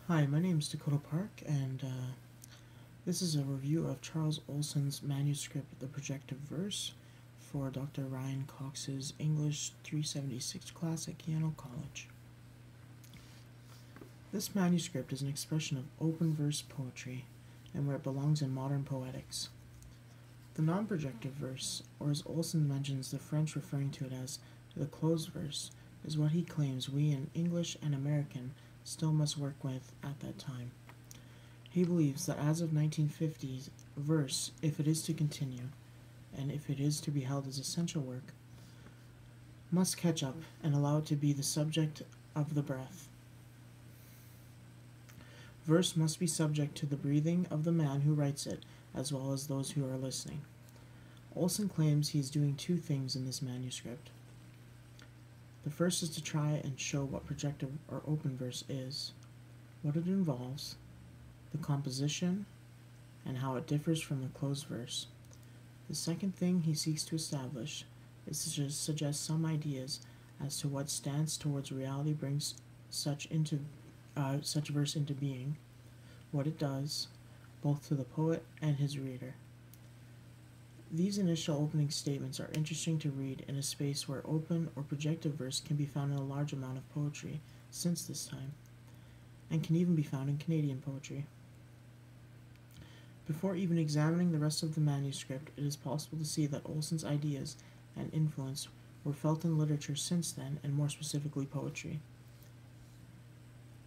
Hi, my name is Dakota Park, and this is a review of Charles Olson's manuscript, The Projective Verse, for Dr. Ryan Cox's English 376 class at Yale College. This manuscript is an expression of open verse poetry and where it belongs in modern poetics. The non-projective verse, or as Olson mentions the French referring to it as the closed verse, is what he claims we in English and American still must work with at that time. He believes that as of 1950s, verse, if it is to continue, and if it is to be held as essential work, must catch up and allow it to be the subject of the breath. Verse must be subject to the breathing of the man who writes it, as well as those who are listening. Olson claims he is doing two things in this manuscript. The first is to try and show what projective or open verse is, what it involves, the composition, and how it differs from the closed verse. The second thing he seeks to establish is to suggest some ideas as to what stance towards reality brings such verse into being, what it does, both to the poet and his reader. These initial opening statements are interesting to read in a space where open or projective verse can be found in a large amount of poetry since this time, and can even be found in Canadian poetry. Before even examining the rest of the manuscript, it is possible to see that Olson's ideas and influence were felt in literature since then, and more specifically poetry.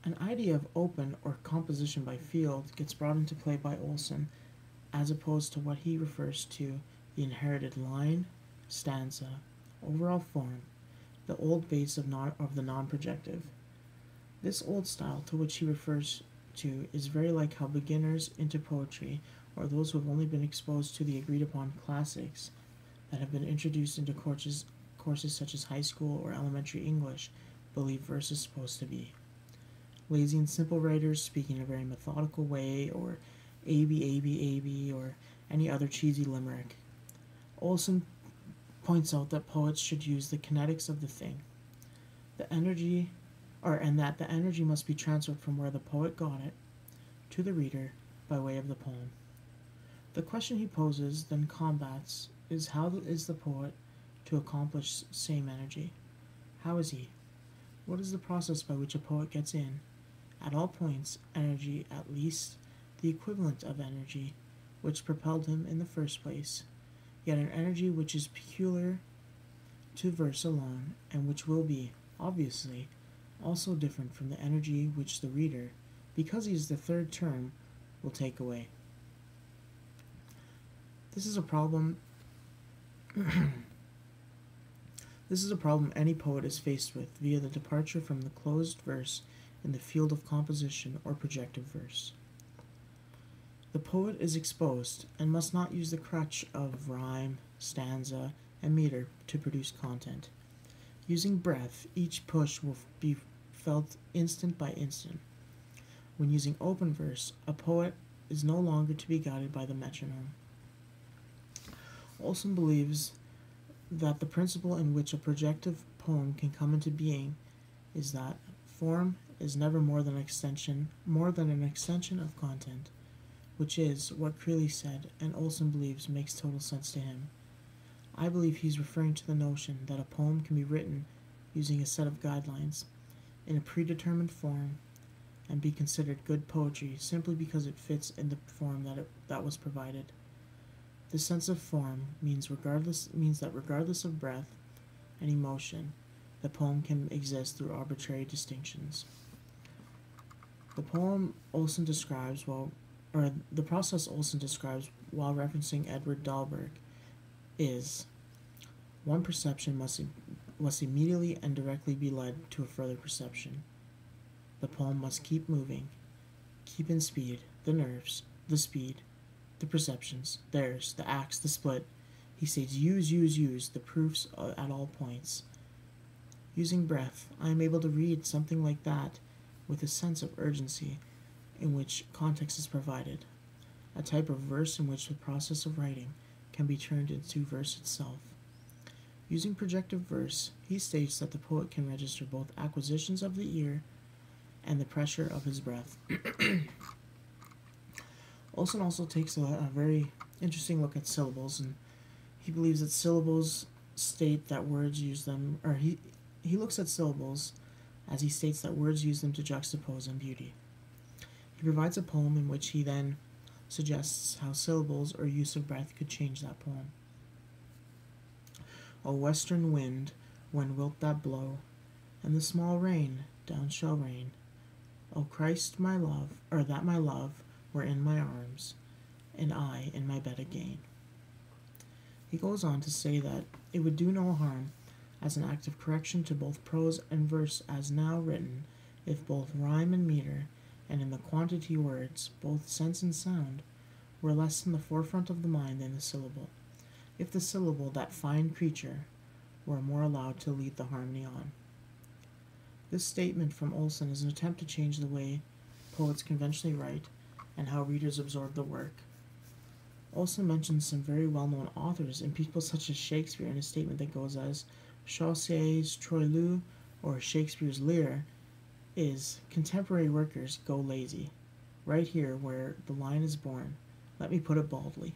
An idea of open or composition by field gets brought into play by Olson, as opposed to what he refers to the inherited line, stanza, overall form, the old base of the non-projective. This old style to which he refers to is very like how beginners into poetry, or those who have only been exposed to the agreed-upon classics that have been introduced into courses such as high school or elementary English, believe verse is supposed to be. Lazy and simple writers speak in a very methodical way, or A-B, or any other cheesy limerick. Olson points out that poets should use the kinetics of the thing, and that the energy must be transferred from where the poet got it to the reader by way of the poem. The question he poses, then combats, is how is the poet to accomplish same energy? How is he? What is the process by which a poet gets in, at all points, energy, at least the equivalent of energy which propelled him in the first place, yet an energy which is peculiar to verse alone, and which will be, obviously, also different from the energy which the reader, because he is the third term, will take away. This is a problem any poet is faced with via the departure from the closed verse in the field of composition or projective verse. The poet is exposed and must not use the crutch of rhyme, stanza, and meter to produce content. Using breath, each push will be felt instant by instant. When using open verse, a poet is no longer to be guided by the metronome. Olson believes that the principle in which a projective poem can come into being is that form is never more than an extension of content, which is what Creeley said, and Olson believes makes total sense to him. I believe he's referring to the notion that a poem can be written using a set of guidelines in a predetermined form and be considered good poetry simply because it fits in the form that was provided. The sense of form means that regardless of breath and emotion, the poem can exist through arbitrary distinctions. The process Olson describes while referencing Edward Dahlberg is: one perception must immediately and directly be led to a further perception. The poem must keep moving, keep in speed, the nerves, the speed, the perceptions, theirs, the acts, the split. He says use the proofs at all points. Using breath, I am able to read something like that with a sense of urgency in which context is provided, a type of verse in which the process of writing can be turned into verse itself. Using projective verse, he states that the poet can register both acquisitions of the ear and the pressure of his breath. Olson also takes a very interesting look at syllables, and he believes that syllables state that words use them, or he looks at syllables as he states that words use them to juxtapose in beauty. He provides a poem in which he then suggests how syllables or use of breath could change that poem. O western wind, when wilt thou blow, and the small rain down shall rain? O Christ, my love, or that my love were in my arms, and I in my bed again. He goes on to say that it would do no harm, as an act of correction to both prose and verse as now written, if both rhyme and meter, and in the quantity words, both sense and sound, were less in the forefront of the mind than the syllable, if the syllable, that fine creature, were more allowed to lead the harmony on. This statement from Olson is an attempt to change the way poets conventionally write and how readers absorb the work. Olson mentions some very well-known authors and people such as Shakespeare in a statement that goes as Chaucer's Troilus or Shakespeare's Lear is, contemporary workers go lazy. Right here where the line is born, let me put it baldly.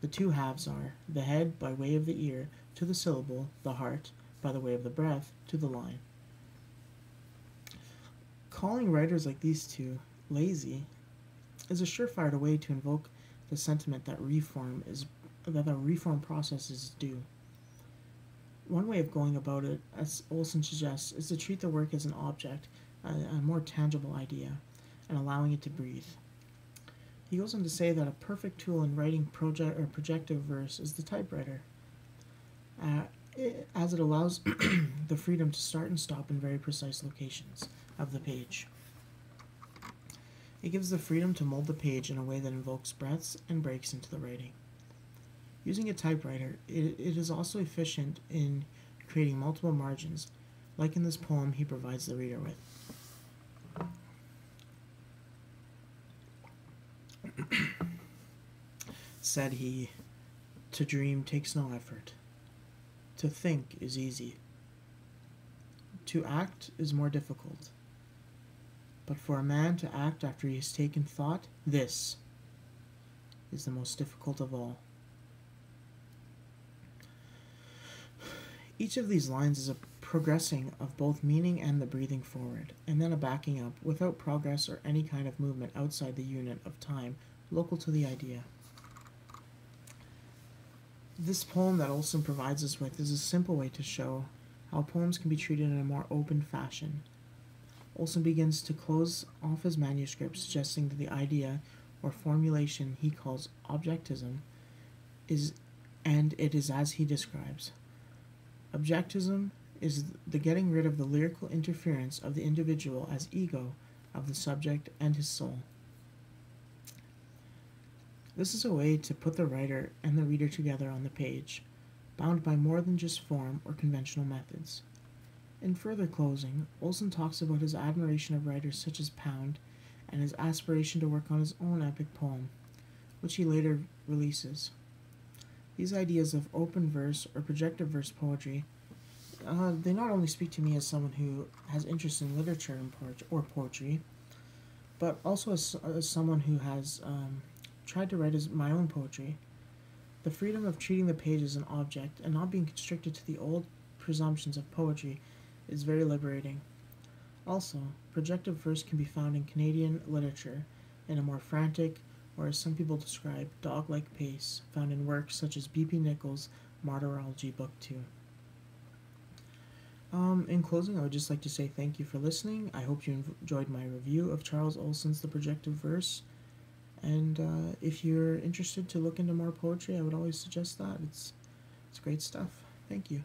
The two halves are the head by way of the ear to the syllable, the heart by the way of the breath to the line. Calling writers like these two lazy is a surefire way to invoke the sentiment that the reform process is due. One way of going about it, as Olson suggests, is to treat the work as an object, a more tangible idea, and allowing it to breathe. He goes on to say that a perfect tool in writing projective verse is the typewriter, as it allows the freedom to start and stop in very precise locations of the page. It gives the freedom to mold the page in a way that invokes breaths and breaks into the writing. Using a typewriter, it is also efficient in creating multiple margins, like in this poem he provides the reader with. Said he, to dream takes no effort. To think is easy. To act is more difficult. But for a man to act after he has taken thought, this is the most difficult of all. Each of these lines is a progressing of both meaning and the breathing forward, and then a backing up without progress or any kind of movement outside the unit of time local to the idea. This poem that Olson provides us with is a simple way to show how poems can be treated in a more open fashion. Olson begins to close off his manuscript, suggesting that the idea or formulation he calls objectism is, and it is as he describes. Objectism is the getting rid of the lyrical interference of the individual as ego of the subject and his soul. This is a way to put the writer and the reader together on the page, bound by more than just form or conventional methods. In further closing, Olson talks about his admiration of writers such as Pound and his aspiration to work on his own epic poem, which he later releases. These ideas of open verse or projective verse poetry, they not only speak to me as someone who has interest in literature and poetry, but also as someone who has tried to write my own poetry. The freedom of treating the page as an object and not being constricted to the old presumptions of poetry is very liberating. Also, projective verse can be found in Canadian literature in a more frantic, or as some people describe, dog-like pace, found in works such as B.P. Nichols' Martyrology Book 2. In closing, I would just like to say thank you for listening. I hope you enjoyed my review of Charles Olson's The Projective Verse. And if you're interested to look into more poetry, I would always suggest that. It's great stuff. Thank you.